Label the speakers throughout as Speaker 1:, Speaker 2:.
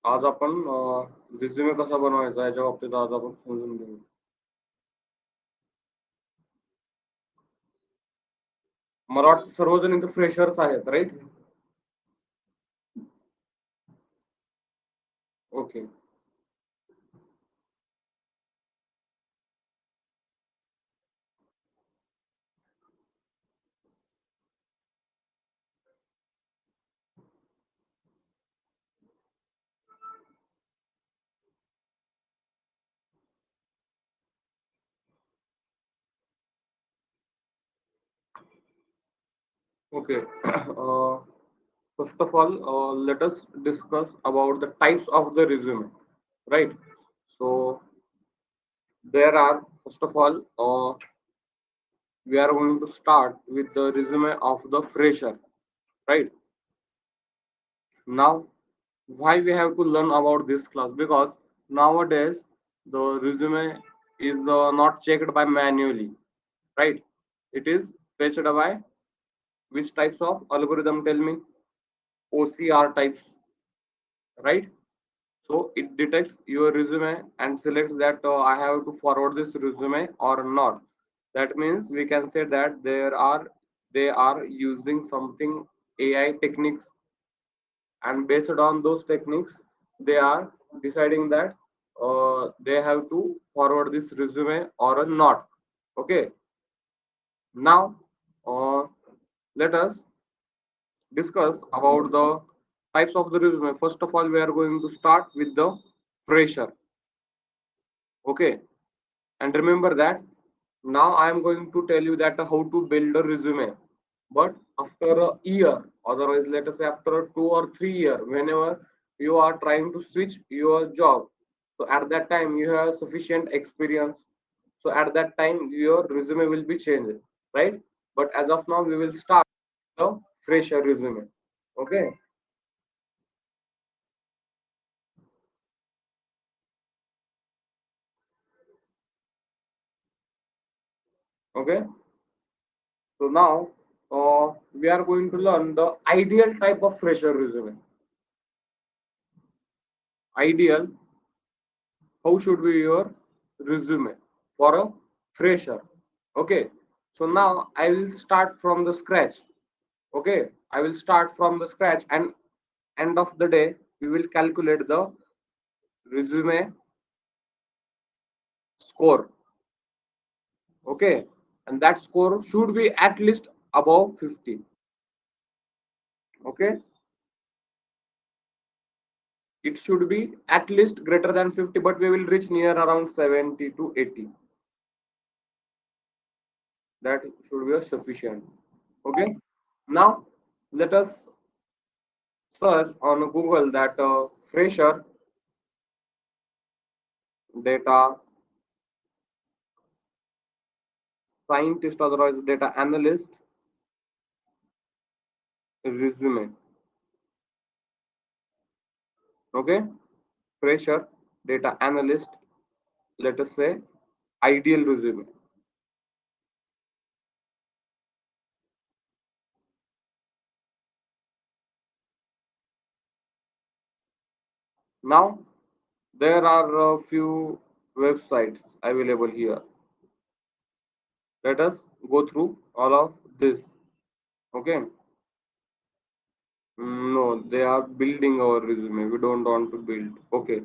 Speaker 1: आज आपण रिझ्युमे कसा बनवायचा याच्या बाबतीत आज आपण समजून घेऊ. मला वाटतं सर्वजण इथे फ्रेशर्स आहेत, right? Okay. Okay. First of all, let us discuss about the types of the resume, right? So there are, first of all, we are going to start with the resume of the fresher, right? Now, why we have to learn about this class? Because nowadays the resume is not checked by manually, right? It is fetched by which types of algorithm? Tell me. OCR types, right? So it detects your resume and selects that I have to forward this resume or not. That means we can say that they are using something AI techniques, and based on those techniques they are deciding that they have to forward this resume or not. Okay. Now let us discuss about the types of the resume. First of all, we are going to start with the fresher. Okay. And remember that now I am going to tell you that how to build a resume. But after a year, otherwise let us say after 2 or 3 years, whenever you are trying to switch your job, so at that time you have sufficient experience. So at that time your resume will be changed, right? But as of now, we will start the fresher resume. Okay. Okay. So now we are going to learn the ideal type of fresher resume. Ideal, how should be your resume for a fresher? Okay. So now I will start from the scratch. Okay. I will start from the scratch, and end of the day we will calculate the resume score. Okay. And that score should be at least above 50. Okay. It should be at least greater than 50, but we will reach near around 70 to 80. That should be sufficient. Okay. Now let us search on Google that fresher data scientist, otherwise data analyst resume. Okay. Fresher data analyst, let us say ideal resume. Now there are a few websites available here. Let us go through all of this. Okay. No, they are building our resume. We don't want to build. Okay.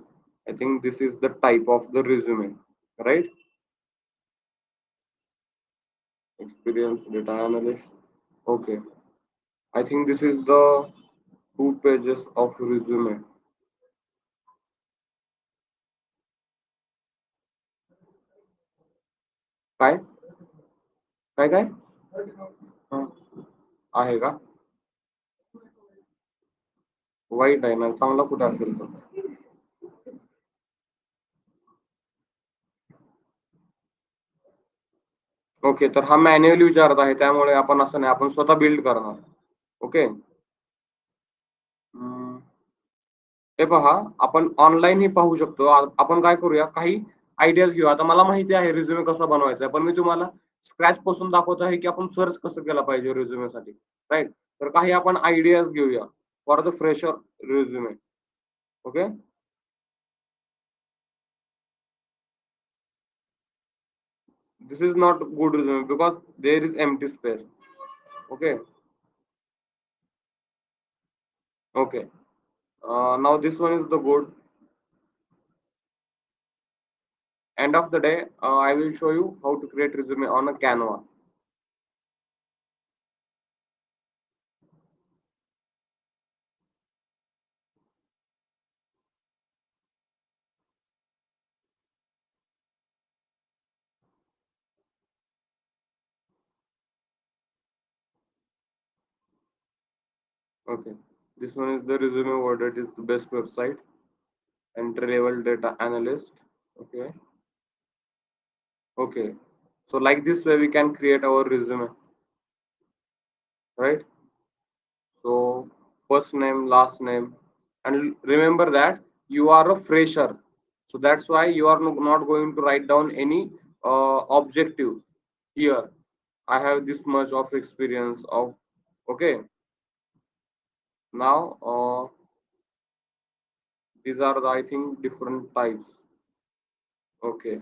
Speaker 1: I think this is the type of the resume, right? Experience data analyst. Okay. I think this is the 2 pages of resume. काय काय काय हं, आहे का? White आहे ना, चांगला कुठे असेल तो? ओके, तर हा मॅन्युअली विचारत आहे, त्यामुळे आपण असं नाही, आपण स्वतः बिल्ड करणार. ओके. हे पहा, आपण ऑनलाईनही पाहू शकतो. आपण काय करूया, काही आयडियाज घेऊ. आता मला माहिती आहे रिझ्यूमे कसा बनवायचा आहे, पण मी तुम्हाला स्क्रॅच पासून दाखवत आहे, की आपण सर्च कसं केलं पाहिजे रिझ्यूमेसाठी, राइट? तर काही आपण आयडियाज घेऊया for the fresher resume. Okay. This is not good resume because there is empty space. Okay. Okay. Now this one is the good. End of the day, I will show you how to create resume on a Canva. Okay. This one is the resume word. It is the best website. Entry level data analyst. Okay. Okay. So like this way we can create our resume, right? So first name, last name, and remember that you are a fresher. So that's why you are not going to write down any objective here. I have this much of experience of. Okay. Now these are the, I think, different types. Okay.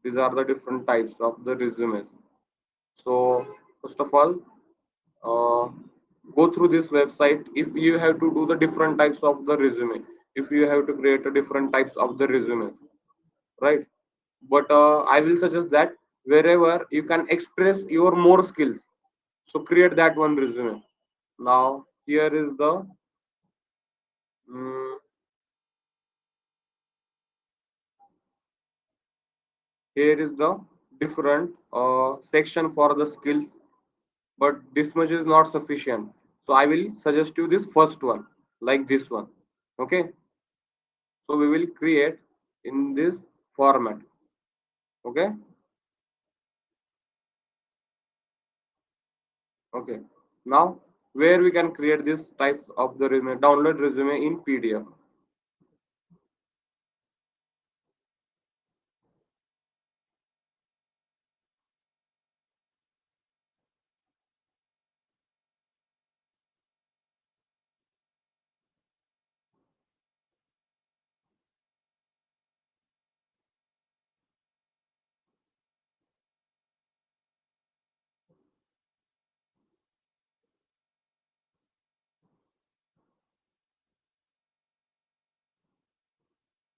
Speaker 1: These are the different types of the resumes. So first of all, uh, go through this website if you have to do the different types of the resume, if you have to create a different types of the resumes, right? But I will suggest that wherever you can express your more skills, so create that one resume. Now here is the mm, here is the different section for the skills, but this much is not sufficient. So I will suggest you this first one, like this one. Okay. So we will create in this format. Okay. Okay. Now where we can create this types of the resume, download resume in PDF.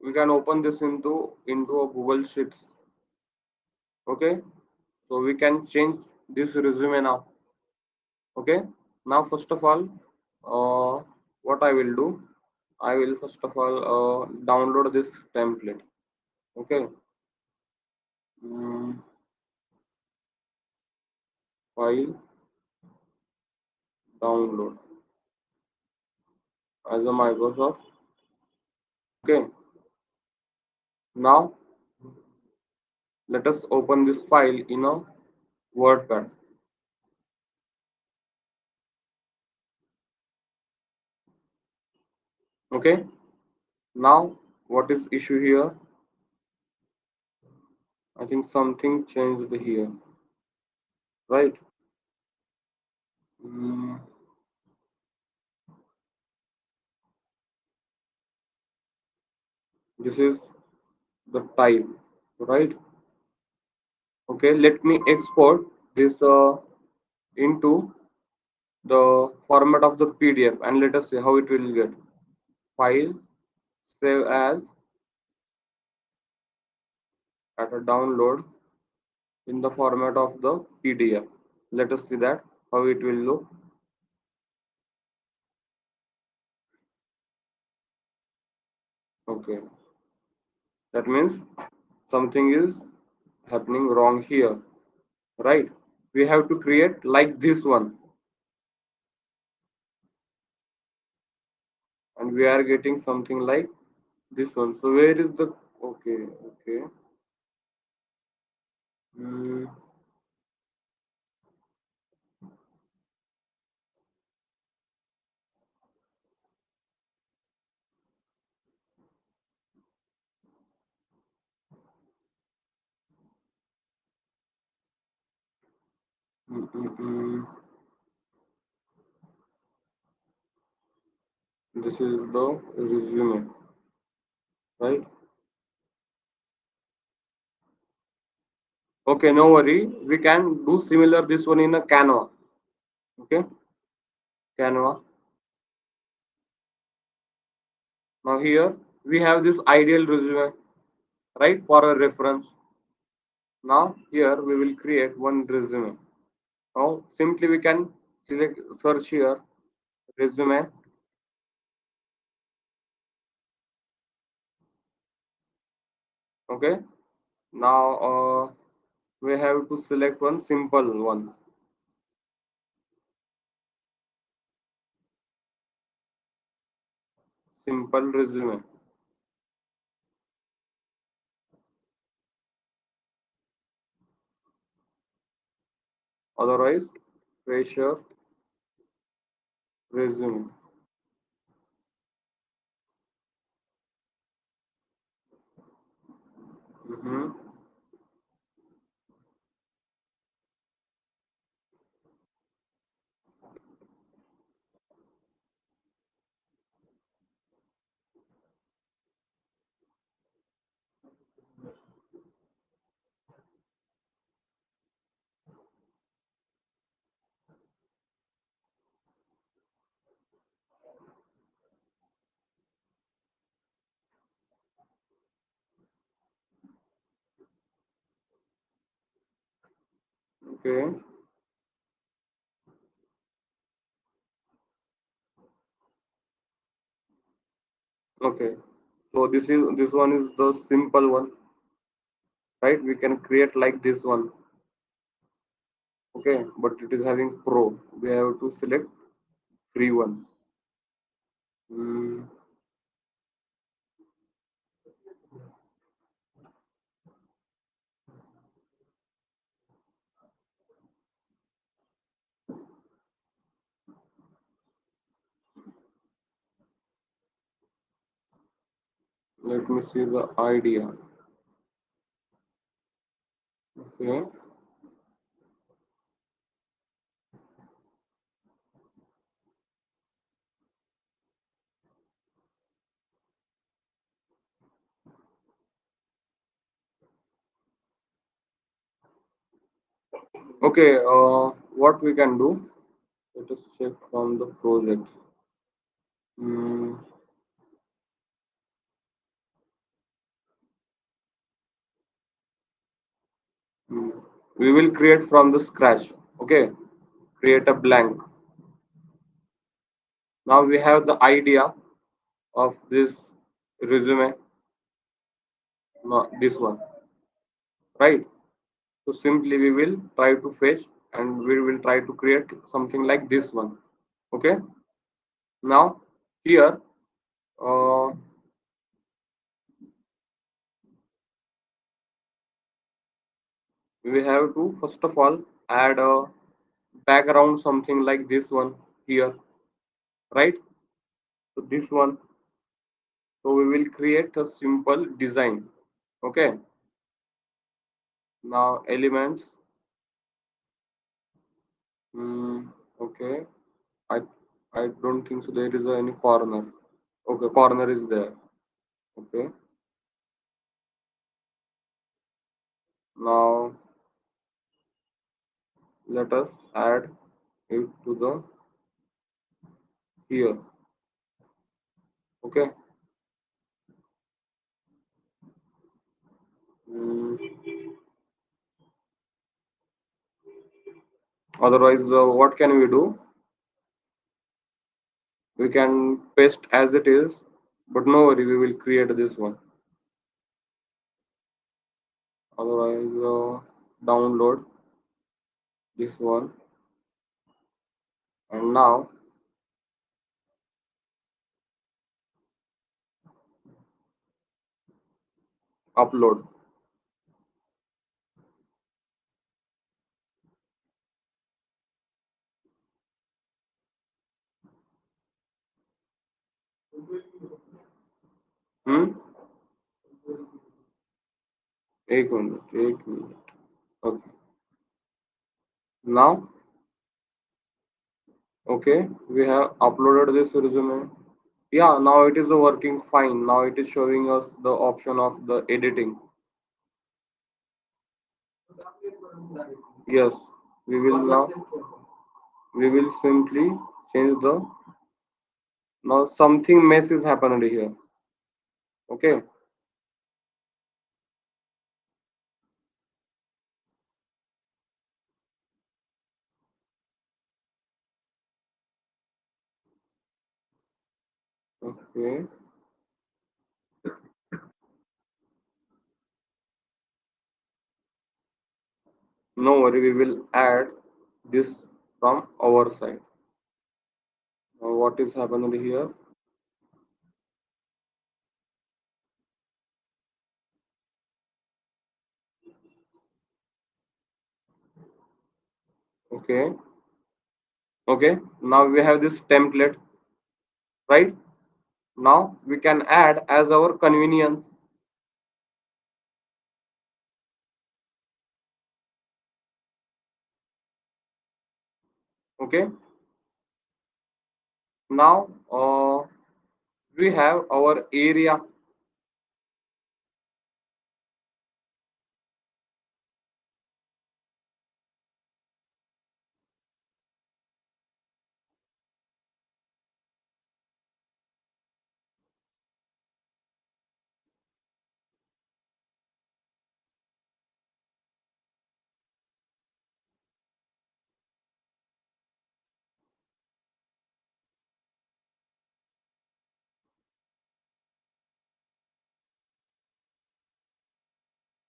Speaker 1: We can open this into a Google Sheets. Okay. So we can change this resume now. Okay. Now first of all, what I will do, I will first of all download this template. Okay. Mm, file download as a Microsoft. Okay. Now let us open this file in a WordPad. Okay. Now what is issue here? I think something changed here, right? Mm, this is the type, right? Okay. Let me export this into the format of the PDF and let us see how it will get. File, save as, at a download in the format of the PDF. Let us see that how it will look. Okay, that means something is happening wrong here, right? We have to create like this one, and we are getting something like this one. So where is the okay? Okay. Mm, mm, mm, mm. This is the resume, right? Okay, no worry. We can do similar this one in a Canva. Okay, Canva. Now here we have this ideal resume, right, for a reference. Now here we will create one resume. Now simply we can select search here resume. Okay. Now we have to select one simple one. Simple resume. Otherwise, fresher resume. Mhm. Okay. Okay. So this one is the simple one, right? We can create like this one. Okay, but it is having pro. We have to select free one. Mm, let me see the idea. Okay. Okay. What we can do? Let us check from the project. Mm, mm. We will create from the scratch. Okay. Create a blank. Now we have the idea of this resume. No, this one, right? So simply we will try to fetch and we will try to create something like this one. Okay. Now here uh, we have to first of all add a background something like this one here, right? So this one. So we will create a simple design. Okay. Now elements. Okay. I I don't think so. There is any corner. Okay, corner is there. Okay. Now let us add it to the here. Okay. Mm, otherwise, what can we do? We can paste as it is, but no worry, we will create this one. Otherwise, download this one, and now upload. Hmm. एक minute. Okay. Now, okay, we have uploaded this resume. Yeah, now it is working fine. Now it is showing us the option of the editing. Yes, we will now, we will simply change the, now something mess is happened here. Okay. Okay. No worry, we will add this from our side. Now what is happening here? Okay. Okay. Now we have this template, right? Now we can add as our convenience. Okay. Now we have our area.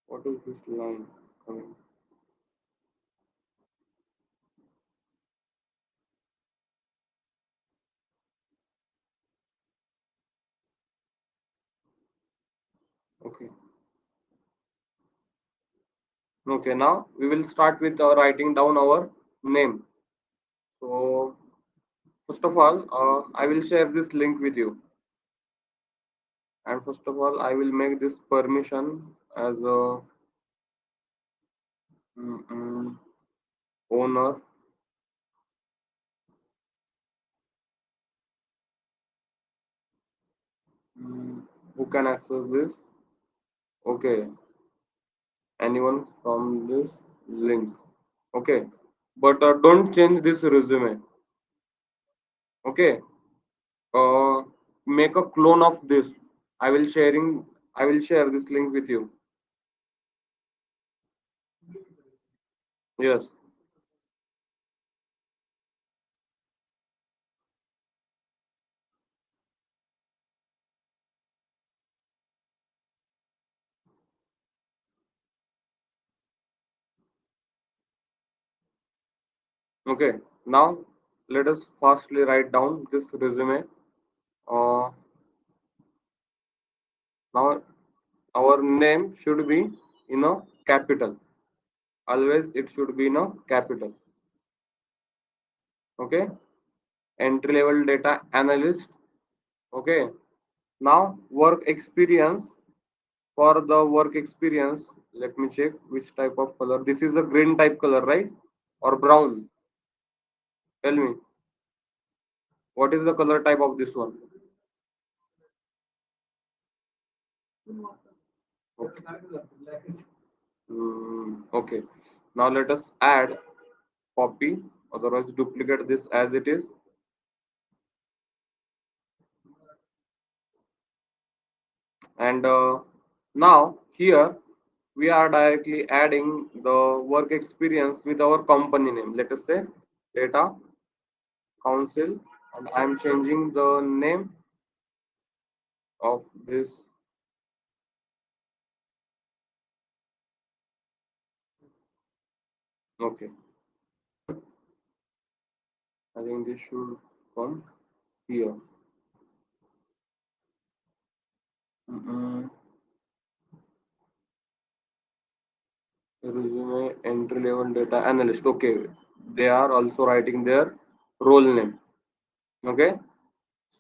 Speaker 1: What is this line coming? Okay. Okay. Now we will start with writing down our name. So first of all, I will share this link with you. And first of all, I will make this permission as a mm, mm, owner. Who can access this? Okay, anyone from this link. Okay, but don't change this resume. Okay, uh, make a clone of this. I will sharing. I will share this link with you. Yes. Okay. Now let us fastly write down this resume. Uh, Now our name should be in a capital. Always it should be in a capital. Okay. Entry level data analyst. Okay. Now work experience. For the work experience, let me check which type of color. This is a green type color, right? Or brown? Tell me, what is the color type of this one? Okay. Okay. Now let us add copy, otherwise duplicate this as it is. And now here we are directly adding the work experience with our company name. Let us say Data Council, and I am changing the name of this. Okay, I think this should come here. Mm, Resume entry level data analyst. Okay, they are also writing their role name. Okay,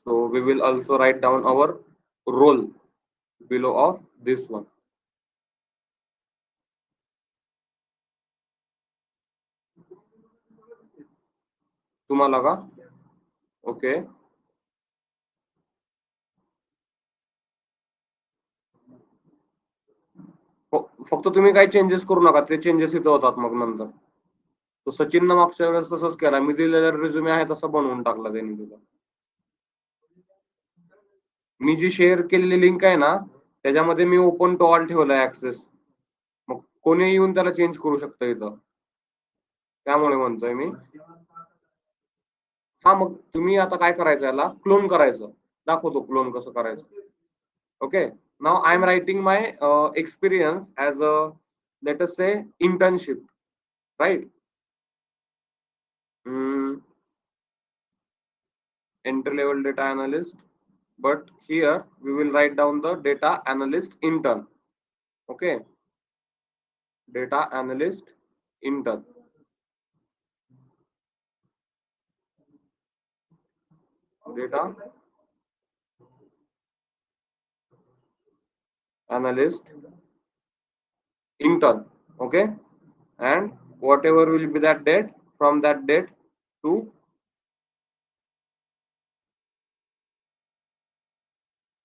Speaker 1: so we will also write down our role below of this one. तुम्हाला का? Okay. फक्त तुम्ही काही changes करू नका, ते changes इथं होतात मग नंतर. तो सचिननं मागच्या वेळेस तसंच केला. मी दिलेला रिझ्यूमे आहे तसा बनवून टाकला त्यांनी तिथं. मी जी शेअर केलेली लिंक आहे ना, त्याच्यामध्ये मी ओपन टू ऑल ठेवलाय ऍक्सेस. मग कोणी येऊन त्याला चेंज करू शकतं इथं. त्यामुळे म्हणतोय मी. हा, मग तुम्ही आता काय करायचं, याला क्लोन करायचं. दाखवतो क्लोन कसं करायचं. Okay. Now I am writing my experience as a, let us से, internship, right? Entry level data analyst, but here we will write down the data analyst intern. Okay, data analyst intern. Data analyst intern. Okay, and whatever will be that date, from that date to,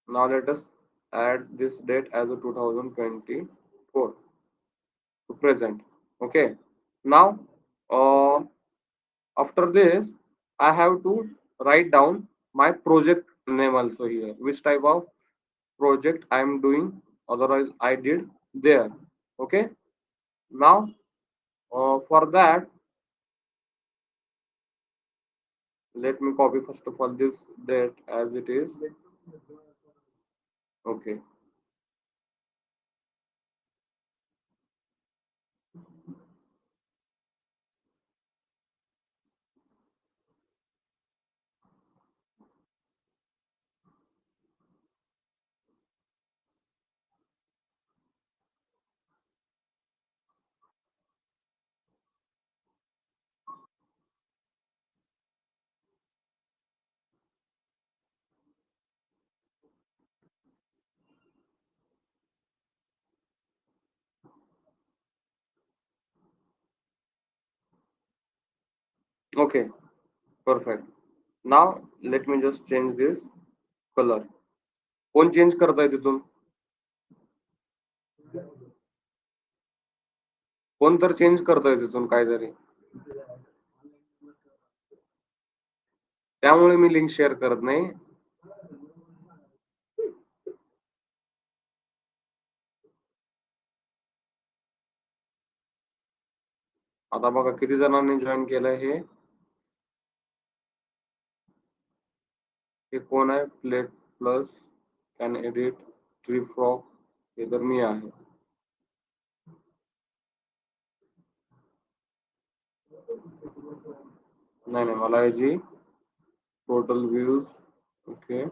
Speaker 1: now let us add this date as a 2024 to present. Okay, now after this I have to write down my project name also here, which type of project I am doing, otherwise I did there. Okay, now for that, let me copy first of all this date as it is. Okay, okay, perfect. Now let me just change this color. कोण change करताय तिथून? कोण तर change करतोय तिथून काहीतरी. त्यामुळे मी link share करत नाही. आता बघा किती जणांनी जॉईन केलंय हे. हे कोण आहे? Plate plus, can edit, tree frock, हे तर मी आहे. नाही नाही, मला याची टोटल व्ह्यूज. ओके,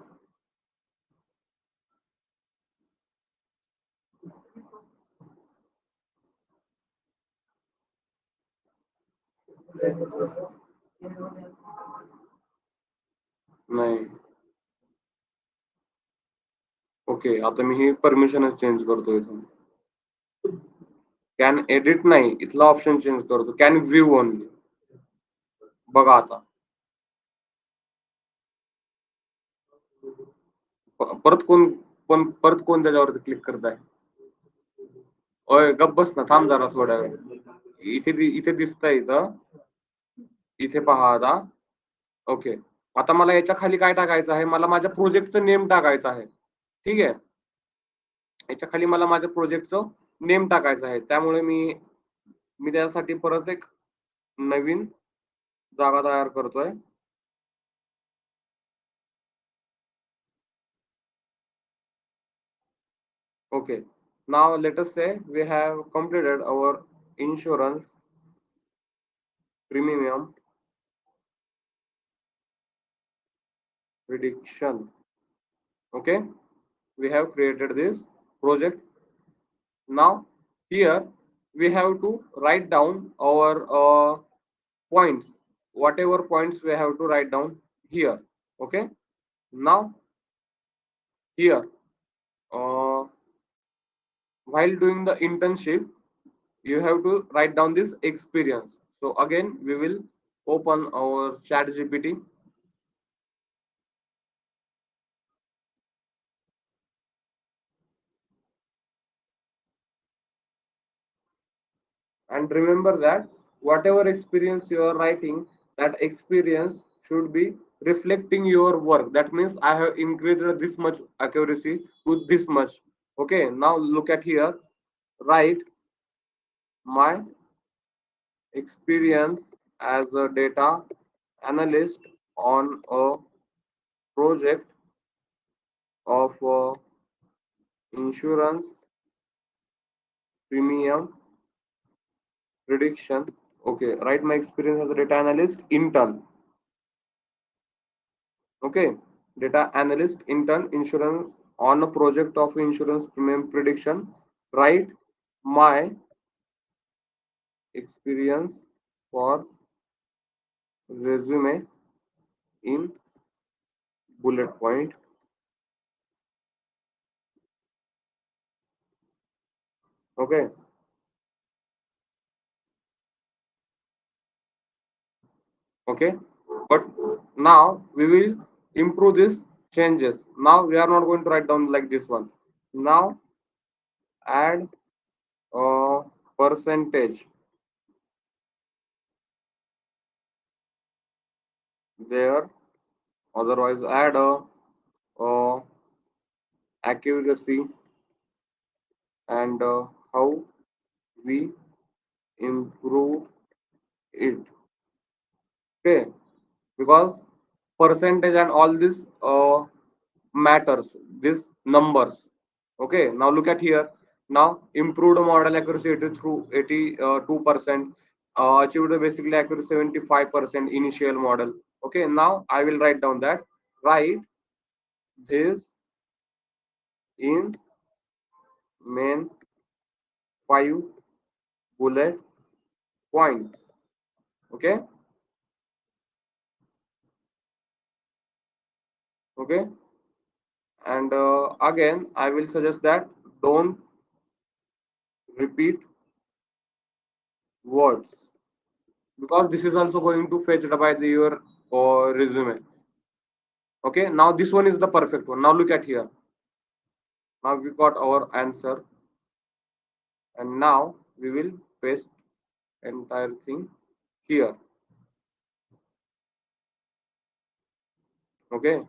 Speaker 1: नाही. ओके, आता मी ही परमिशनच चेंज करतो इथून. कॅन एडिट नाही, इथला ऑप्शन चेंज करतो. Can view only. बघा आता. परत कोण कोण परत कोण त्याच्यावरती क्लिक करत आहे? ओय, गप्प बस ना, थांब जरा थोड्या वेळ. इथे दिसतंय इथं. इथे पहा आता. ओके, आता मला याच्या खाली काय टाकायचं आहे? मला माझ्या प्रोजेक्टचं नेम टाकायचं आहे. ठीक आहे, याच्या खाली मला माझ्या प्रोजेक्टचं नेम टाकायचं आहे. त्यामुळे मी मी त्यासाठी परत एक नवीन जागा तयार करतोय. Okay, now let us say we have completed our insurance premium prediction. Okay, we have created this project. Now here we have to write down our points, whatever points we have to write down here. Okay, now here, while doing the internship, you have to write down this experience. So again we will open our chat GPT. And remember that whatever experience you are writing, that experience should be reflecting your work. That means I have increased this much accuracy with this much. Okay, now look at here. Write my experience as a data analyst on a project of insurance premium prediction. Okay, write my experience as a data analyst intern. Okay, data analyst intern insurance on a project of insurance premium prediction. Write my experience for resume in bullet point. Okay, okay, but now we will improve these changes. Now we are not going to write down like this one. Now add a percentage there, otherwise add a accuracy, and how we improve it. Okay, because percentage and all this matters, these numbers. Okay, now look at here. Now improved model accuracy 80 through 82%, achieved basically accuracy 75% initial model. Okay, now I will write down that. Write this in main 5 bullet points. Okay, okay, and again I will suggest that don't repeat words, because this is also going to fetch by your resume. Okay, now this one is the perfect one. Now look at here. Now we got our answer, and now we will paste entire thing here. Okay,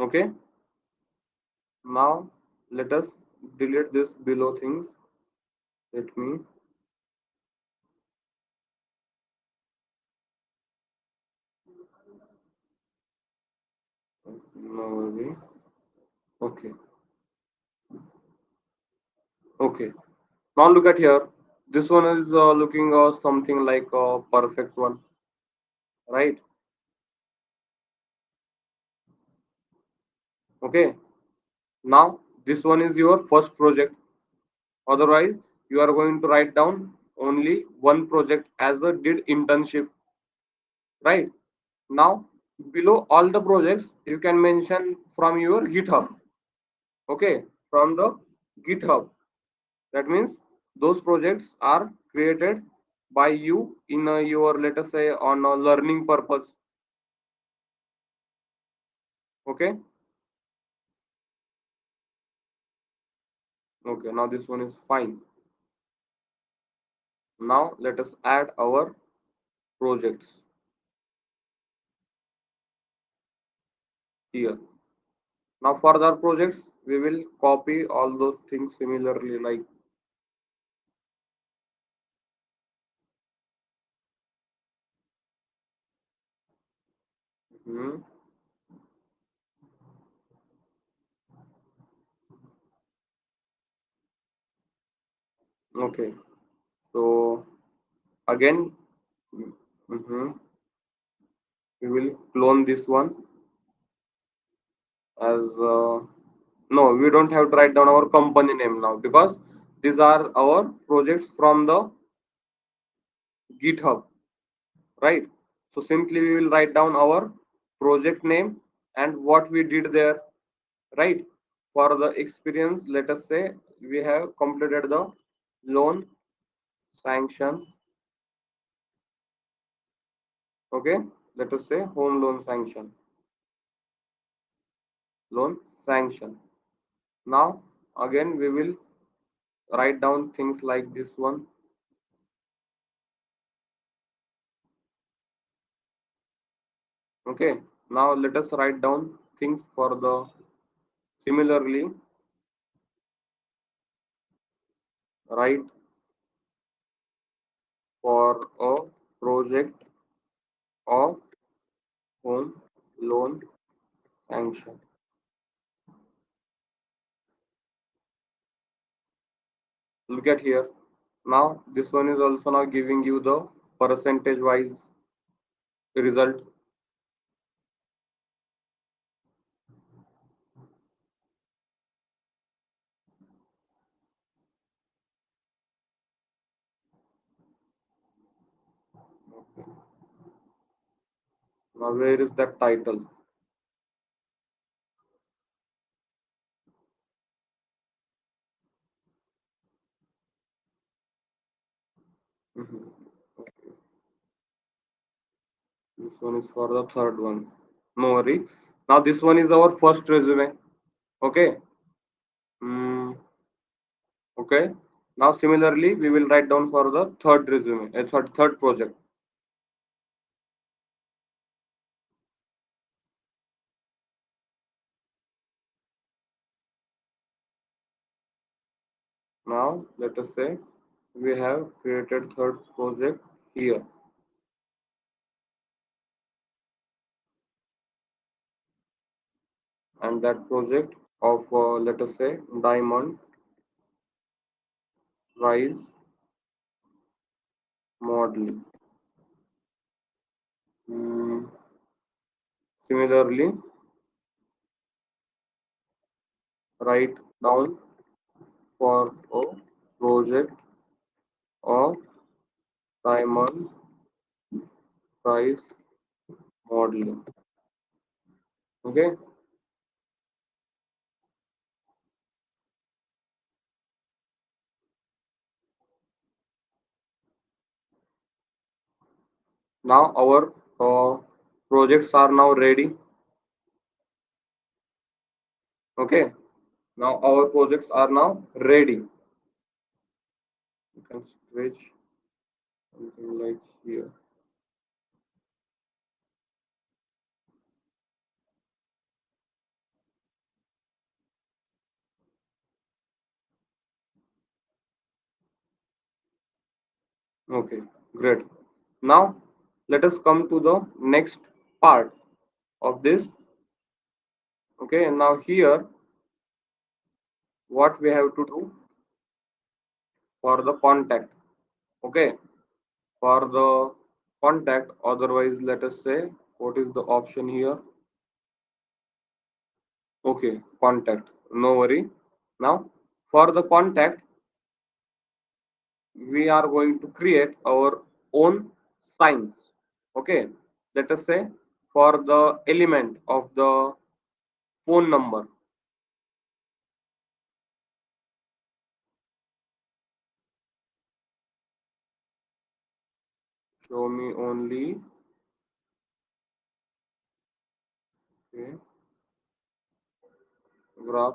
Speaker 1: okay, now let us delete this below things. Let me. No worry. Okay, okay, now look at here. This one is looking something like a perfect one, right? Okay, now this one is your first project. Otherwise you are going to write down only one project as a did internship, right? Now below all the projects you can mention from your GitHub. Okay, from the GitHub. That means those projects are created by you in your, let us say, on a learning purpose. Okay, okay, now this one is fine. Now let us add our projects here. Now for the projects we will copy all those things similarly, like hmm, okay. So again, mhm, we will clone this one as no, we don't have to write down our company name now, because these are our projects from the GitHub, right? So simply we will write down our project name and what we did there, right? For the experience, let us say we have completed the loan sanction. Okay, let us say home loan sanction. loan sanction. Now again we will write down things like this one. Okay, now let us write down things for the similarly write for a project of home loan sanction. Look at here. Now this one is also now giving you the percentage wise result. Now where is that title? Mhm. This one is for the third one. No worry. Now this one is our first resume. Okay. Mm, okay. Now similarly we will write down for the third resume. Third project. Now let us say we have created third project here, and that project of let us say diamond rise modeling. Mm, similarly write down for a project of diamond rise modeling. Okay. Now our projects are now ready. Okay. Now our projects are now ready. You can switch something like here. Okay, great. Now let us come to the next part of this. Okay, and now here what we have to do for the contact. Okay, for the contact, otherwise let us say what is the option here. Okay, contact. No worry. Now for the contact, we are going to create our own signs. Okay, let us say for the element of the phone number. Show me only. Okay, graph.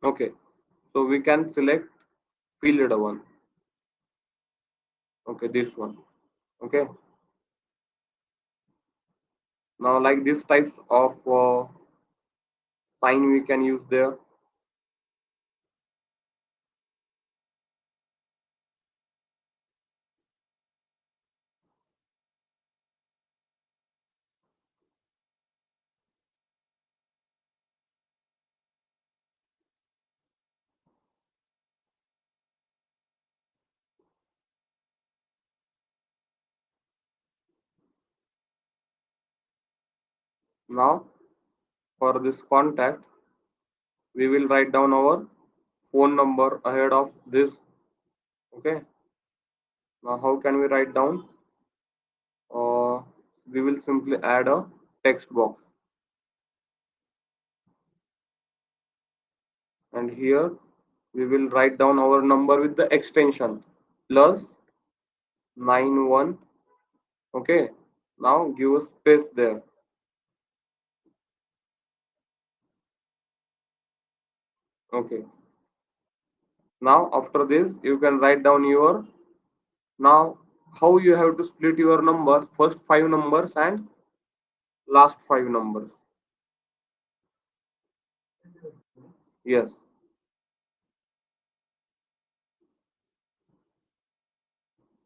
Speaker 1: Okay, so we can select field one. Okay, this one. Okay, now like these types of sign we can use there. Now for this contact, we will write down our phone number ahead of this. Okay, now how can we write down? Uh, we will simply add a text box, and here we will write down our number with the extension plus 91. Okay, now give a space there. Okay. Now after this you can write down your, now how you have to split your numbers, first five numbers and last five numbers. Yes.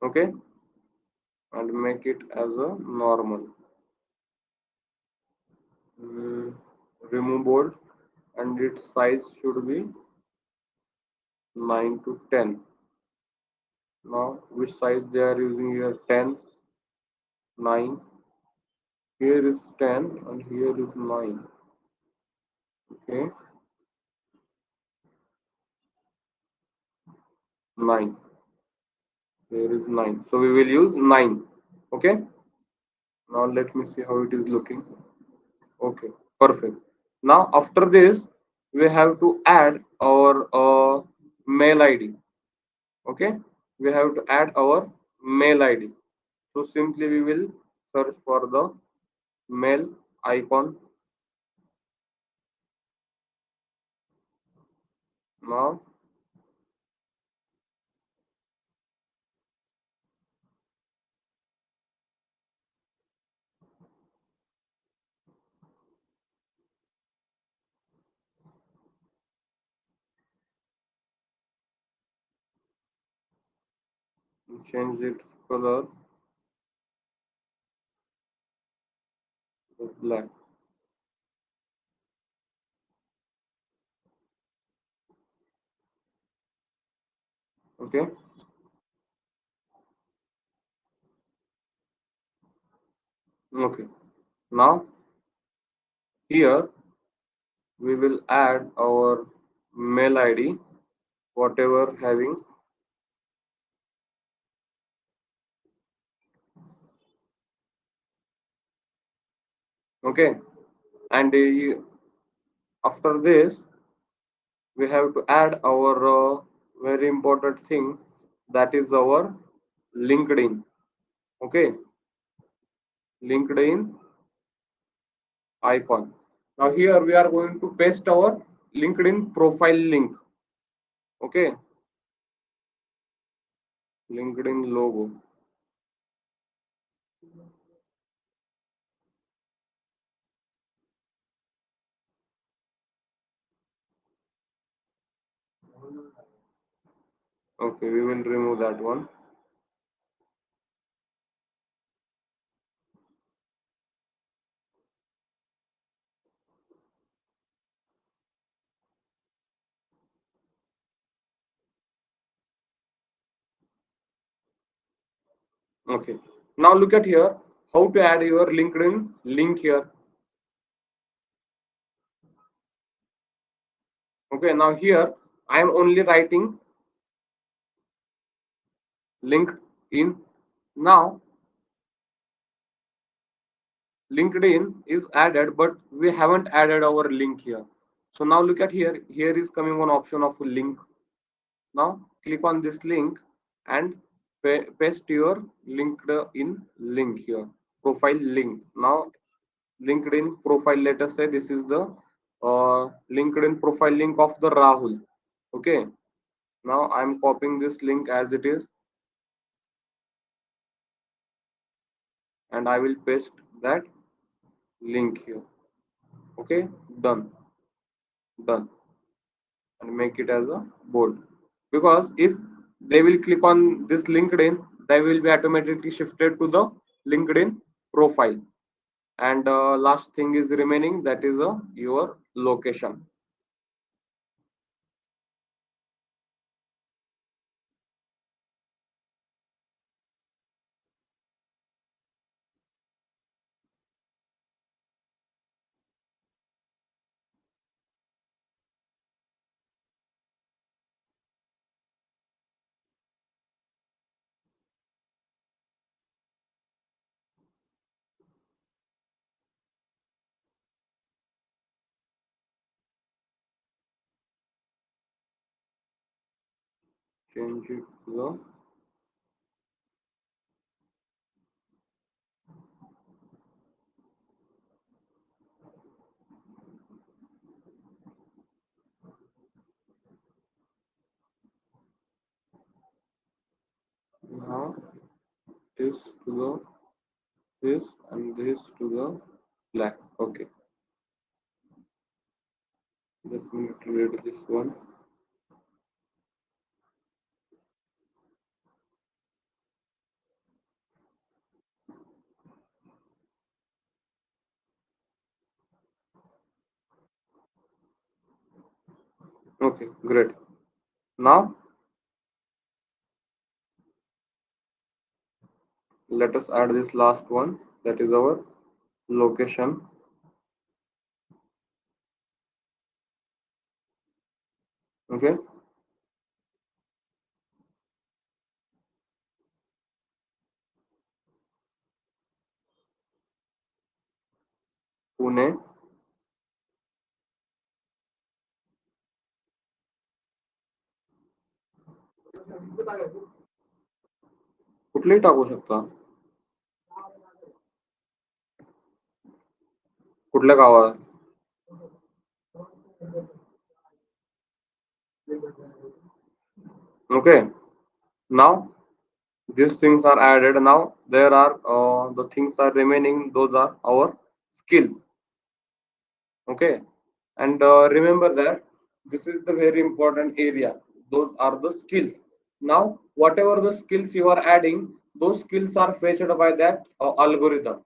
Speaker 1: Okay, and make it as a normal. Mm, remove bold, and its size should be 9 to 10. Now which size they are using here? 10, 9. Here is 10 and here is 9. Okay, 9. Here is 9. So we will use 9. Okay, now let me see how it is looking. Okay, perfect. Now after this, we have to add our mail ID. Okay, we have to add our mail ID. So simply we will search for the mail icon. Now change its color to black. Okay, okay. Now here we will add our mail ID, whatever having. Okay, and after this we have to add our very important thing, that is our LinkedIn. Okay, LinkedIn icon. Now here we are going to paste our LinkedIn profile link. Okay, LinkedIn logo. Okay, we will remove that one. Okay, now look at here, how to add your LinkedIn link here. Okay, now here I am only writing LinkedIn. Now LinkedIn is added, but we haven't added our link here. So now look at here. Here is coming one option of link. Now click on this link and paste your LinkedIn link here. Profile link. Now LinkedIn profile. Let us say this is the LinkedIn profile link of the Rahul. Okay. Now I'm copying this link as it is, and I will paste that link here. Okay. Done. Done. And make it as a bold, because if they will click on this LinkedIn, they will be automatically shifted to the LinkedIn profile. And last thing is remaining, that is your location. Change it to the, Now this to the this and this to the black. Okay, let me create this one. Okay, great. Now let us add this last one, that is our location. Okay, Pune. कुठलेही टाकू शकता. कुठल्या गावात. Okay, now these things are added. Now there are the things are remaining, those are our skills. Okay, and remember that this is the very important area, those are the skills. Now whatever the skills you are adding, those skills are fetched by that algorithm,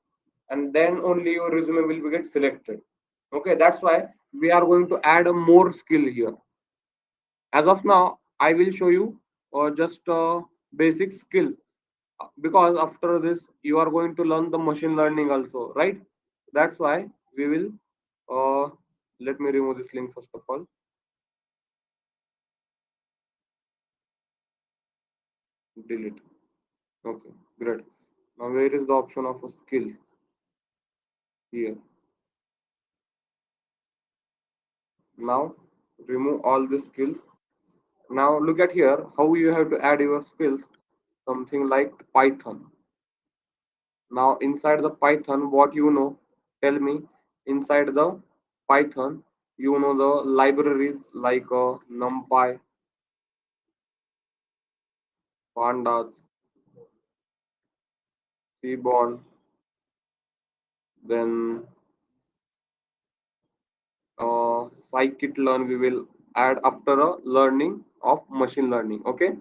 Speaker 1: and then only your resume will be get selected. Okay, that's why we are going to add a more skill here. As of now I will show you just basic skills, because after this you are going to learn the machine learning also, right? That's why we will uh, let me remove this link first of all. Delete. Okay, great. Now where is the option of a skill? Here. Now remove all the skills. Now look at here how you have to add your skills. Something like Python. Now inside the Python, what you know? Tell me. Inside the Python, you know the libraries like NumPy, Pandas, Seaborn, then scikit-learn we will add after a learning of machine learning. Okay.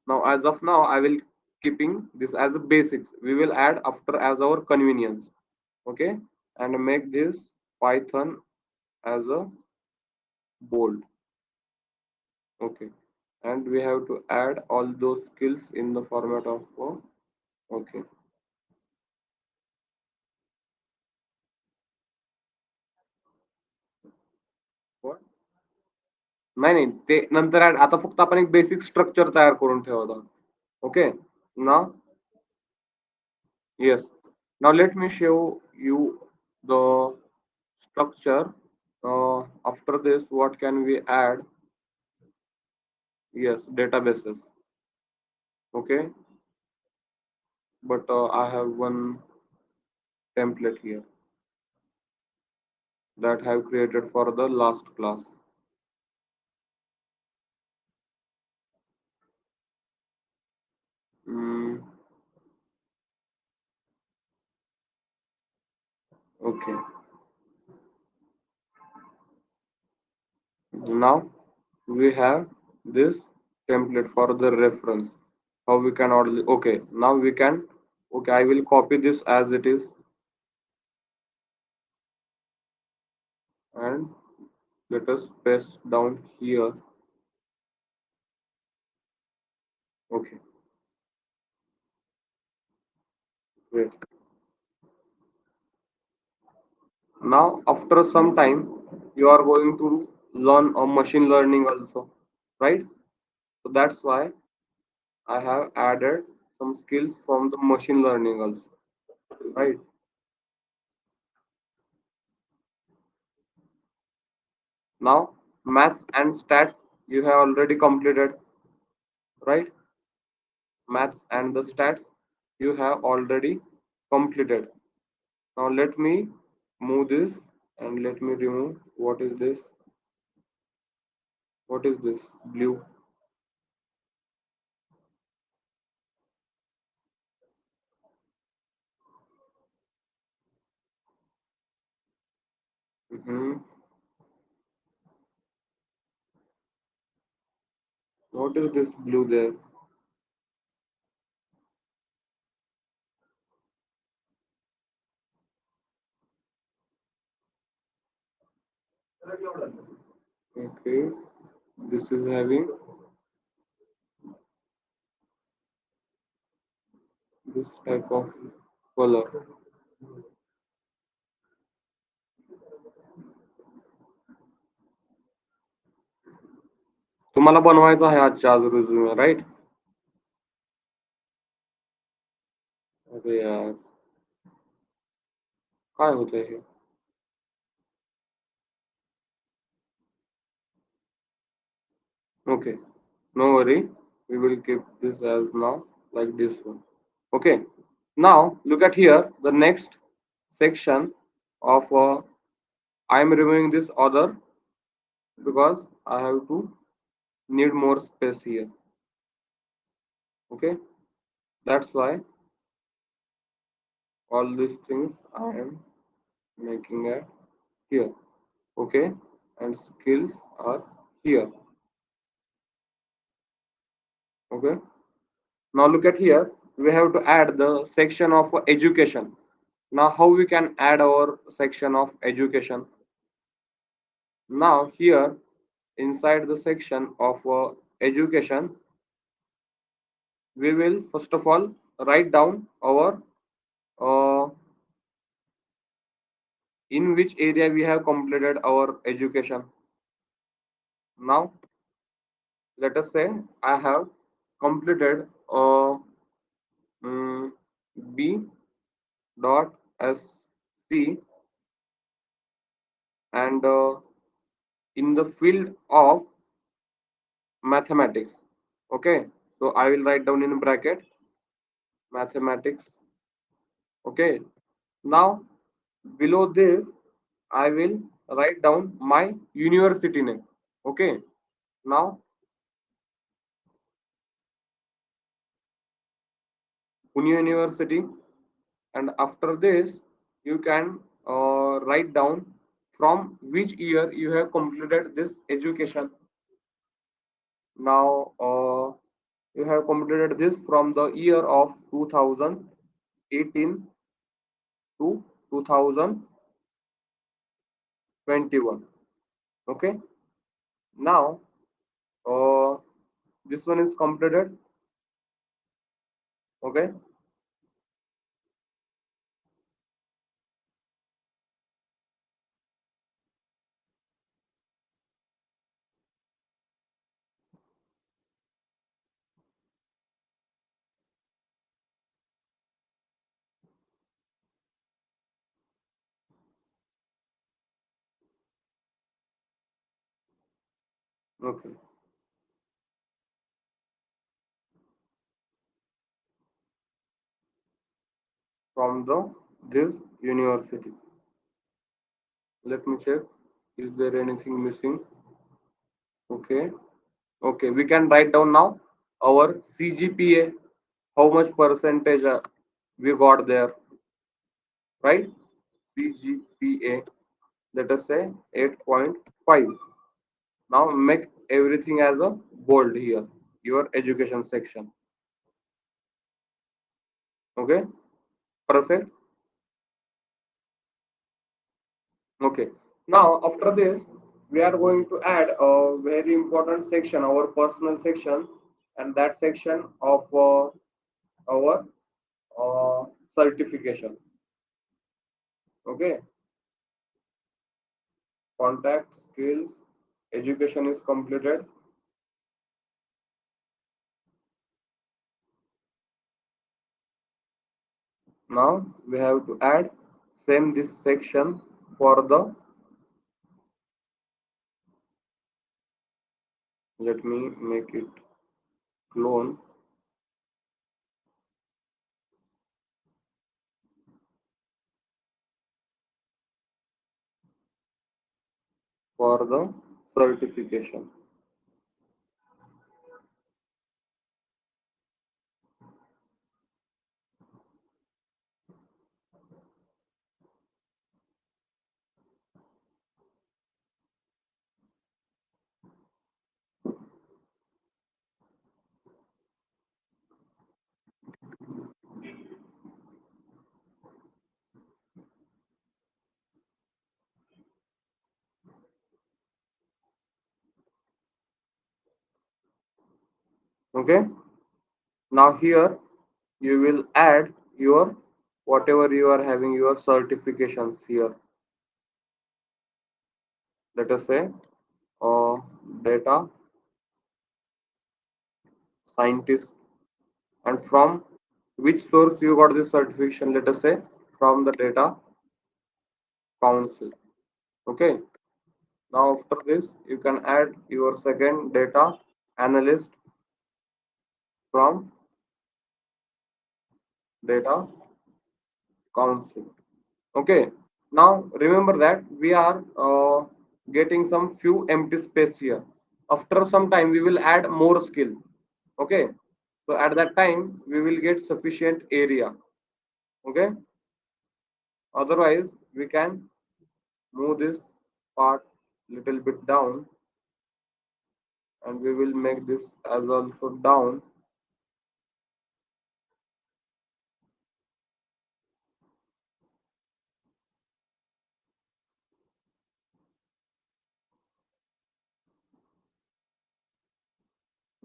Speaker 1: Now as of now, I will keeping this as a basics. We will add after as our convenience. Okay, and make this Python as a bold. Okay, and we have to add all those skills in the format of okay. What? नाही नाही ते नंतर add, आता फक्त आपण एक basic structure तयार करून ठेवतो. Okay. Now yes. Now let me show you the structure. After this what can we add? Yes, databases. Okay, but I have one template here that I have created for the last class. Mm, okay. Now we have this template for the reference. How we can order? Okay. Now we can. Okay, I will copy this as it is and let us paste down here. Okay, great. Now after some time you are going to learn a machine learning also, right? So that's why I have added some skills from the machine learning also, right? Now maths and stats you have already completed, right? Maths and the stats you have already completed. Now let me move this and let me remove what is this? What is this? Blue. Mm-hmm. What is this blue there? Okay, this is having this type of color. तुम्हाला बनवायचा आहे आजच्या आज resume right. अरे यार काय होतंय हे. Okay, no worry. We will keep this as now like this one. Okay. Now look at here the next section of I am removing this other because I have to need more space here. Okay. That's why all these things I am making it here. Okay. And skills are here. Okay. Now look at here. We have to add the section of education. Now how we can add our section of education? Now here inside the section of education, we will first of all write down our uh, in which area we have completed our education. Now let us say I have completed mm, B dot SC and in the field of mathematics. Okay, so I will write down in bracket mathematics. Okay, now below this I will write down my university name. Okay, now Pune University, and after this you can write down from which year you have completed this education. Now you have completed this from the year of 2018 to 2021. Okay, now uh, this one is completed. Okay, okay, from the this university. Let me check. Is there anything missing? Okay. Okay. We can write down now our CGPA. How much percentage we got there, right? CGPA. Let us say 8.5. Now make everything as a bold here. Your education section. Okay. Perfect. Okay. Now after this, we are going to add a very important section, our personal section, and that section of our uh, certification. Okay, contact skills, education is completed. Now we have to add same this section for the, let me make it clone for the certification. Okay, now here you will add your whatever you are having your certifications here. Let us say uh, data scientist, and from which source you got this certification. Let us say from the data council. Okay, now after this you can add your second data analyst from data council. Okay, now remember that we are getting some few empty space here. After some time we will add more skill. Okay, so at that time we will get sufficient area. Okay, otherwise we can move this part little bit down, and we will make this as also down.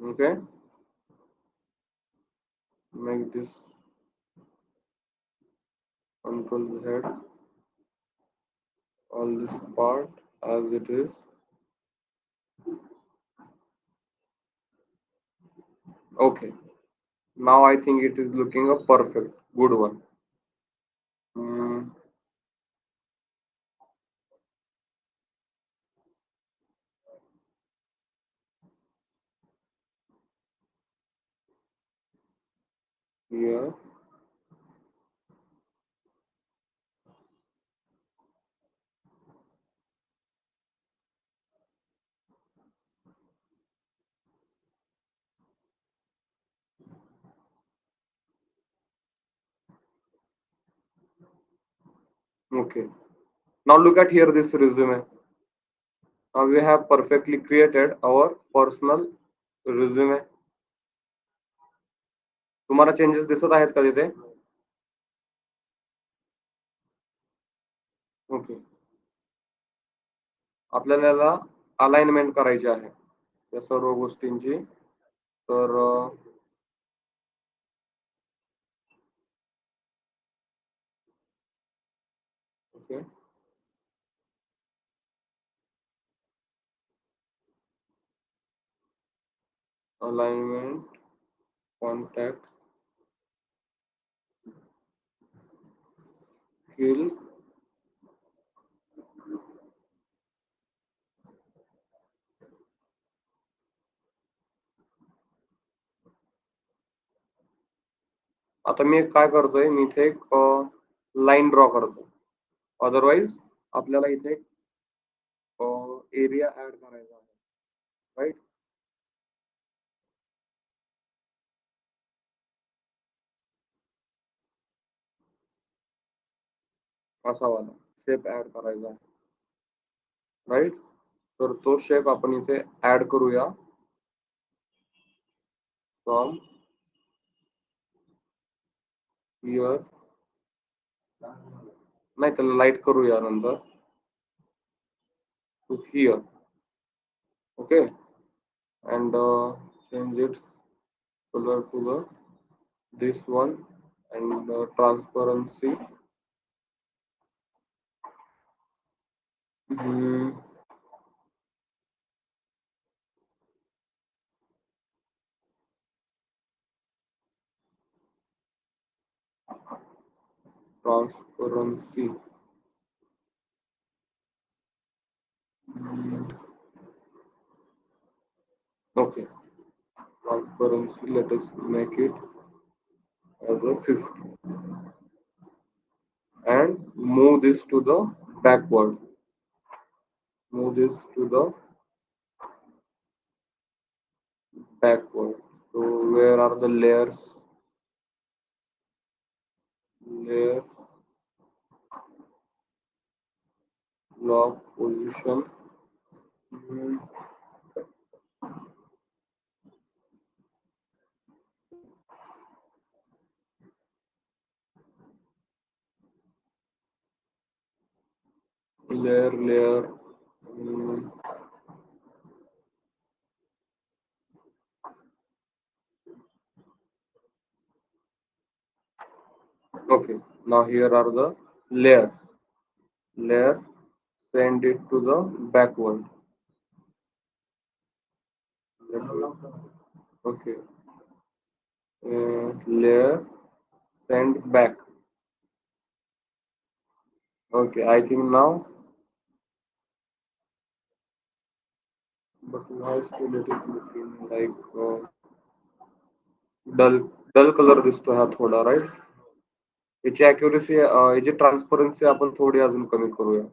Speaker 1: Okay, make this control Z, all this part as it is. Okay, now I think it is looking a perfect good one. Mm, here. Okay, now look at here this resume. Now we have perfectly created our personal resume. तुम्हाला changes दिसत आहेत का तिथे? Okay, आपल्याला याला alignment करायची आहे या सर्व गोष्टींची. तर ओके, अलाइनमेंट, कॉन्टॅक्ट, स्किल, आता मी काय करतोय, मी इथे एक लाईन ड्रॉ करतो. अदरवाईज आपल्याला इथे एरिया ऍड करायचा आहे, राईट? असा वाला शेप ऍड करायचा आहे, राईट? तर तो शेप आपण इथे ऍड करूया. फ्रॉम हियर, नाही त्याला लाईट करूया नंतर, to here. Okay, and change its color to the this one, and transparency, mm, transparency, mm, okay, transparency, let us make it as a 50, and move this to the backward, move this to the backward. So where are the layers? Layer, lock position, mm, layer, mm, Okay, now here are the layers. Layer, send it to the backward. Okay, layer, send back. Okay, I think now, but why still it is looking like dull, dull color दिसतो हा थोडा, right? याची accuracy, याची transparency आपण थोडी अजून कमी करूया.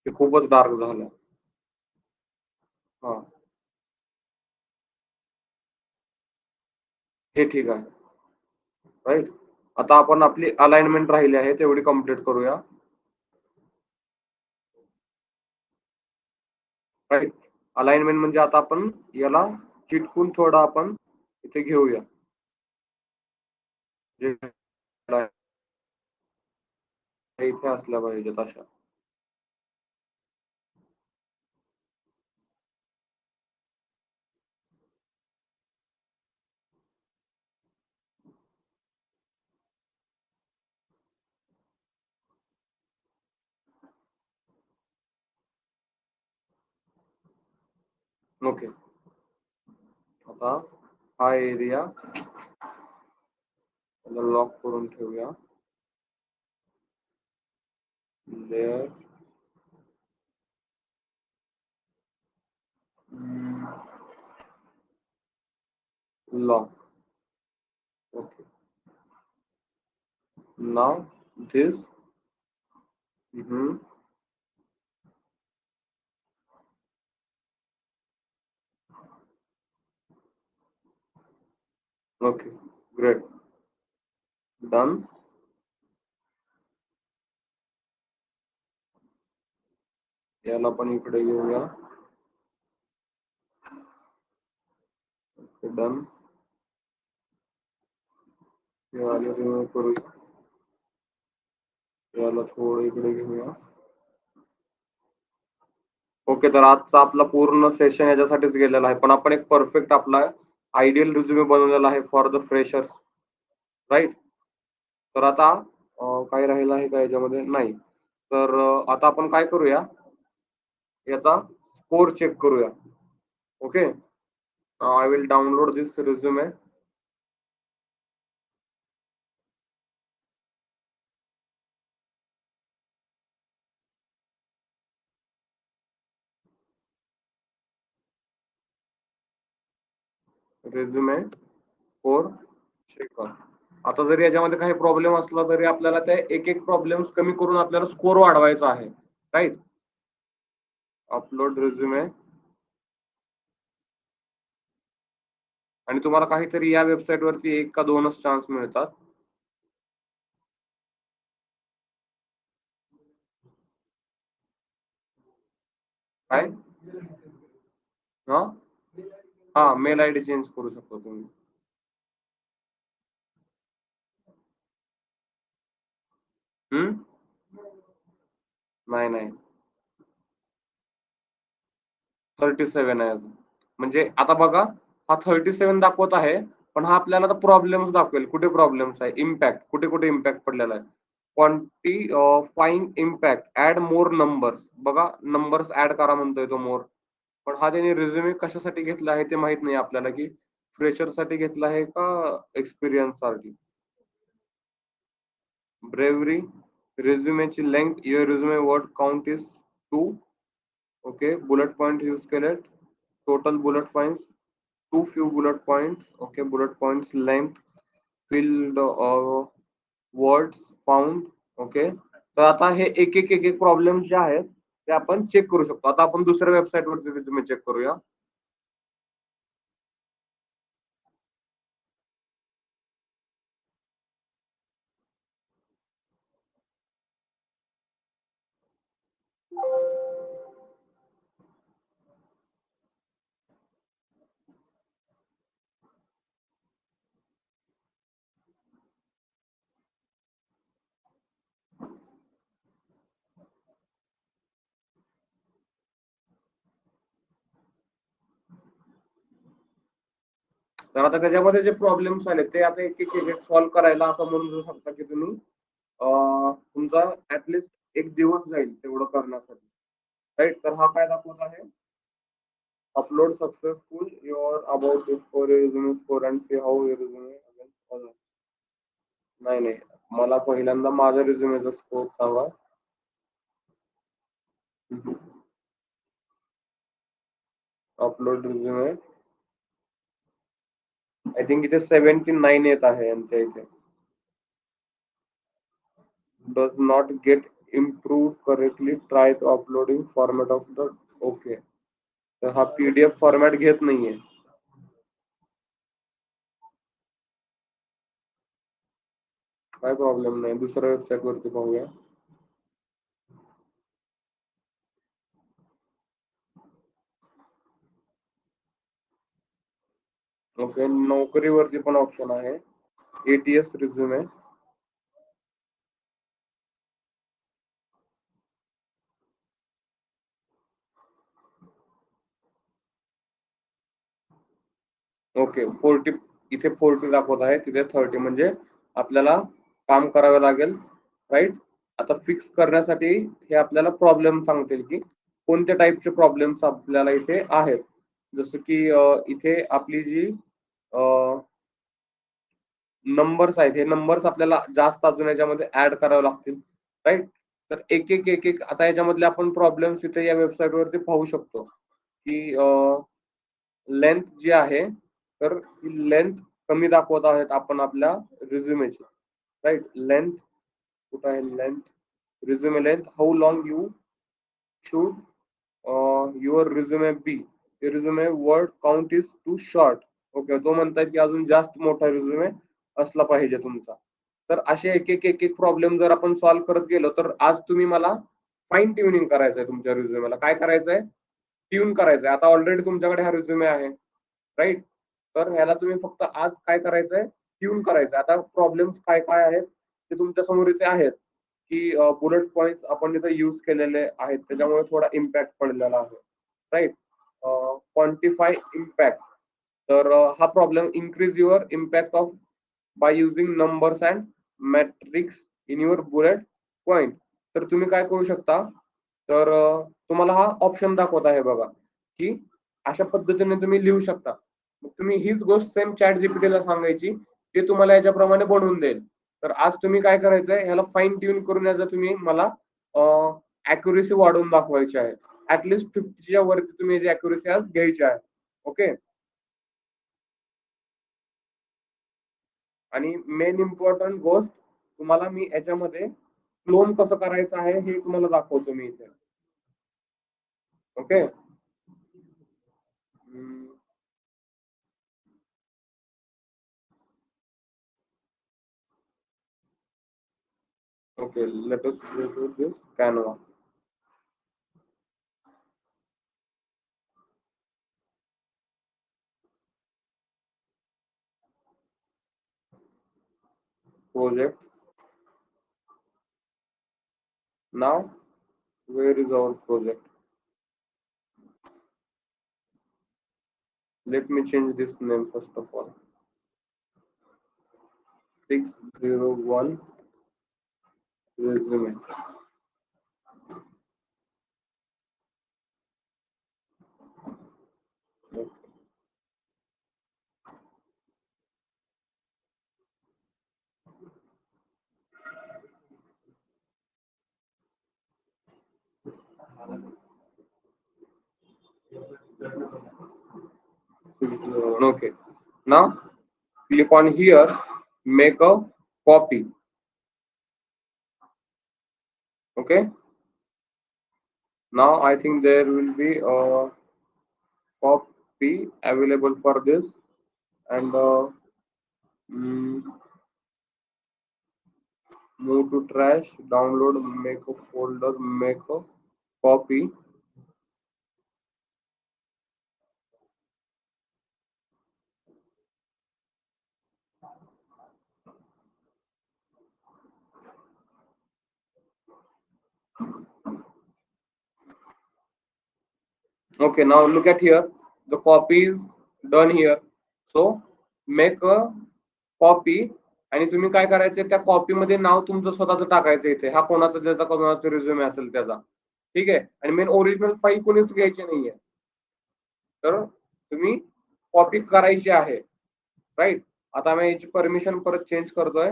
Speaker 1: ते खूपच डार्क झालं. हा, हे ठीक आहे, राईट. आता आपण आपली अलाइनमेंट राहिली आहे तेवढी कम्प्लीट करूया, राईट. अलाइनमेंट म्हणजे आता आपण याला चिटकून थोडं आपण इथे घेऊया, जे इथे असल्या पाहिजेत अशा. ओके, आता हा एरिया लॉक करून ठेवूया. Layer, lock. Okay, now this. Okay, great, done. याला पण इकडे घेऊया, डन. याला रिमूव्ह करूया, याला थोडं इकडे घेऊया. ओके, तर आजचा आपला पूर्ण सेशन याच्यासाठीच गेलेला आहे, पण आपण एक परफेक्ट आपला आयडियल रिझ्युमे बनवलेला आहे फॉर द फ्रेशर्स, राईट. तर आता काय राहिलं आहे का याच्यामध्ये? नाही. तर आता आपण काय करूया, याचा स्कोर चेक करूया. Okay, I will download this resume. Resume score check कर. आता जरी याच्यामध्ये काही प्रॉब्लेम असला तरी आपल्याला ते एक एक प्रॉब्लेम कमी करून आपल्याला स्कोर वाढवायचा आहे, राईट. अपलोड रिझ्युमे, आणि तुम्हाला काहीतरी या वेबसाईट वरती एक का दोनच चान्स मिळतात. काय? हा, हा, मेल आयडी चेंज करू शकता तुम्ही. नाही, नाही, 37 आहे अजून. म्हणजे आता बघा, हा 37 दाखवत आहे, पण हा आपल्याला आता प्रॉब्लेम्स दाखवेल. कुठे प्रॉब्लेम्स आहे? इम्पॅक्ट, कुठे कुठे इम्पॅक्ट पडलेला आहे? Quantity, find impact, add more numbers. बघा, नंबर्स ऍड करा म्हणतोय तो मोर. पण हा त्याने रिझ्युमे कशासाठी घेतला आहे ते माहित नाही आपल्याला, की फ्रेशर साठी घेतला आहे का एक्सपिरियन्स साठी. ब्रेवरी, रिझ्युमेची length, your resume word count is 2. Okay, bullet point use केलेत. Total bullet points, too few bullet points. Okay, bullet points length, filled words found. Okay, तर आता हे एक एक एक एक प्रॉब्लेम्स जे आहेत ते आपण चेक करू शकतो. आता आपण दुसऱ्या वेबसाईट वरती रिझ्युमे चेक करूया. तर आता त्याच्यामध्ये जे प्रॉब्लेम्स आले ते आता एक एक एक सॉल्व्ह करायला असं म्हणू शकता की तुम्ही तुमचा ऍटलिस्ट एक दिवस जाईल तेवढं करण्यासाठी, राईट. तर हा काय दाखवत आहे, upload successful your about score resume score and see how your resume. नाही नाही, मला पहिल्यांदा माझ्या रिझ्यूमेचा स्कोर सांगा. अपलोड रिझ्यूमे, आय थिंक इथे 79 येत आहे यांच्या इथे. Does not get improve correctly, try to uploading format of the. Okay, तर हा पीडीएफ फॉर्मॅट घेत नाहीये. काय प्रॉब्लेम नाही, दुसऱ्या वेबसाईट वरती पाहूया. ओके, नोकरीवरती पण ऑप्शन आहे, एटीएस रिझ्यूमे. ओके, 40 इथे 40 दाखवत आहे, तिथे 30, म्हणजे आपल्याला काम करावं लागेल, राईट. आता फिक्स करण्यासाठी हे आपल्याला प्रॉब्लेम सांगतील की कोणत्या टाईपचे प्रॉब्लेम्स आपल्याला इथे आहेत. जसं की इथे आपली जी नंबर्स आहेत, हे नंबर्स आपल्याला जास्त अजून याच्यामध्ये ऍड करावे लागतील, राईट. तर एक एक एक एक आता याच्यामधले आपण प्रॉब्लेम्स इथे या वेबसाईट वरती पाहू शकतो की लेंथ जी आहे, तर ही लेंथ कमी दाखवत आहेत आपण आपल्या रिझ्युमेची, राईट. लेंथ कुठं आहे, length, resume length, how long you should your resume be, resume word count is too short. Okay, तो म्हणतात की अजून जास्त मोठा रिझ्युमे असला पाहिजे तुमचा. तर असे एक एक एक एक प्रॉब्लेम जर आपण सॉल्व्ह करत गेलो, तर आज तुम्ही मला फाईन ट्युनिंग करायचंय तुमच्या रिझ्युमेला. काय करायचंय, ट्यून करायचंय. आता ऑलरेडी तुमच्याकडे हा रिझ्युमे आहे, राईट. तर ह्याला तुम्ही फक्त आज काय करायचंय, ट्यून करायचंय. आता प्रॉब्लेम्स काय काय आहेत ते तुमच्या समोर इथे आहेत की बुलेट पॉइंट्स आपण इथे यूज केलेले आहेत, त्याच्यामुळे थोडा इम्पॅक्ट पडलेला आहे, राईट. क्वांटिफाय इम्पॅक्ट, तर हा problem, increase your impact of by using numbers and matrix in your bullet point. तर तुम्ही काय करू शकता, तर तुम्हाला हा ऑप्शन दाखवत आहे बघा की अशा पद्धतीने तुम्ही लिहू शकता. मग तुम्ही हीच गोष्ट सेम चॅट जीपीटीला सांगायची, ते तुम्हाला याच्याप्रमाणे बनवून देईल. तर आज तुम्ही काय करायचंय, ह्याला फाईन ट्यून करून याचा तुम्ही मला अॅक्युरेसी वाढवून दाखवायची आहे. ऍटलिस्ट 50च्या वरती तुम्ही याची अॅक्युरेसी आज घ्यायची आहे. ओके, आणि मेन इम्पॉर्टंट गोष्ट तुम्हाला मी याच्यामध्ये क्लोन कसं करायचं आहे हे तुम्हाला दाखवतो मी इथे. Okay, okay, let us go to this Canva project. Now, where is our project? Let me change this name first of all. 601 resume. Okay. Okay. Now click on here, make a copy. Okay. Now I think there will be a copy available for this, and mm, move to trash, download, make a folder, make a copy. Okay, now look at here, the copy is done here. So make a copy आणि तुम्ही काय करायचं त्या कॉपीमध्ये नाव तुमचं स्वतःचं टाकायचं इथे, हा कोणाचा ज्याचा कोणाचा रिझ्युमे असेल त्याचा, ठीक आहे. आणि मेन ओरिजिनल फाईल कोणीच घ्यायची नाहीये, तर तुम्ही कॉपी करायची आहे, राईट. आता आम्ही याची परमिशन परत चेंज करतोय.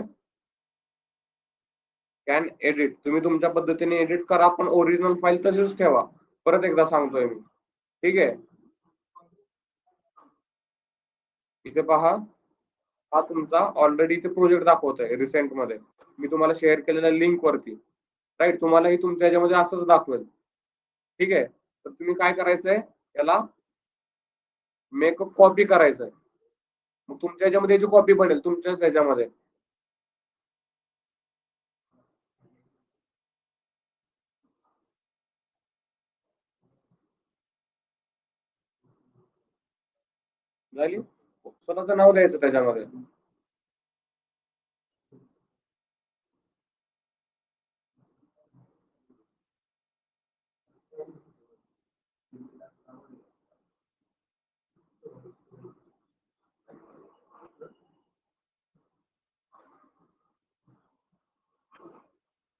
Speaker 1: कॅन एडिट, तुम्ही तुमच्या पद्धतीने एडिट करा, पण ओरिजिनल फाईल तशीच ठेवा. परत एकदा सांगतोय मी, ठीक आहे. इथे पहा, हा तुमचा ऑलरेडी इथे प्रोजेक्ट दाखवतोय रिसेंट मध्ये, मी तुम्हाला शेअर केलेल्या लिंक वरती, राईट. तुम्हालाही तुमच्या ह्याच्यामध्ये असंच दाखवेल, ठीक आहे. तर तुम्ही काय करायचंय, याला मेक कॉपी करायचंय. मग तुमच्या ह्याच्यामध्ये याची कॉपी बनेल तुमच्याच ह्याच्यामध्ये. झाली, स्वतःचं नाव द्यायचं त्याच्यामध्ये.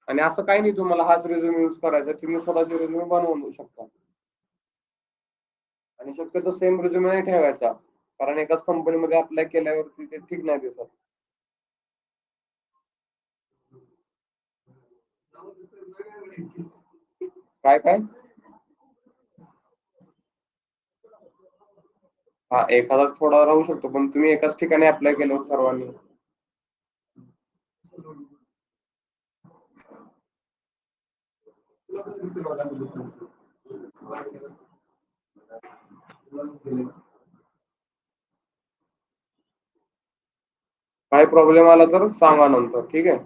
Speaker 1: आणि असं काही नाही तुम्हाला हाच रिझ्यूम यूज करायचा, तुम्ही स्वतःचे रिझ्यूम बनवून शकता. आणि शक्यतो सेम रिझ्यूम नाही ठेवायचा, कारण एकाच कंपनीमध्ये अप्लाय केल्यावरती ते ठीक नाही दिसत. काय काय, हा एखादा थोडा राहू शकतो, पण तुम्ही एकाच ठिकाणी अप्लाय केल्यावर सर्वांनी. काय प्रॉब्लेम आला तर सांगा नंतर, ठीक आहे.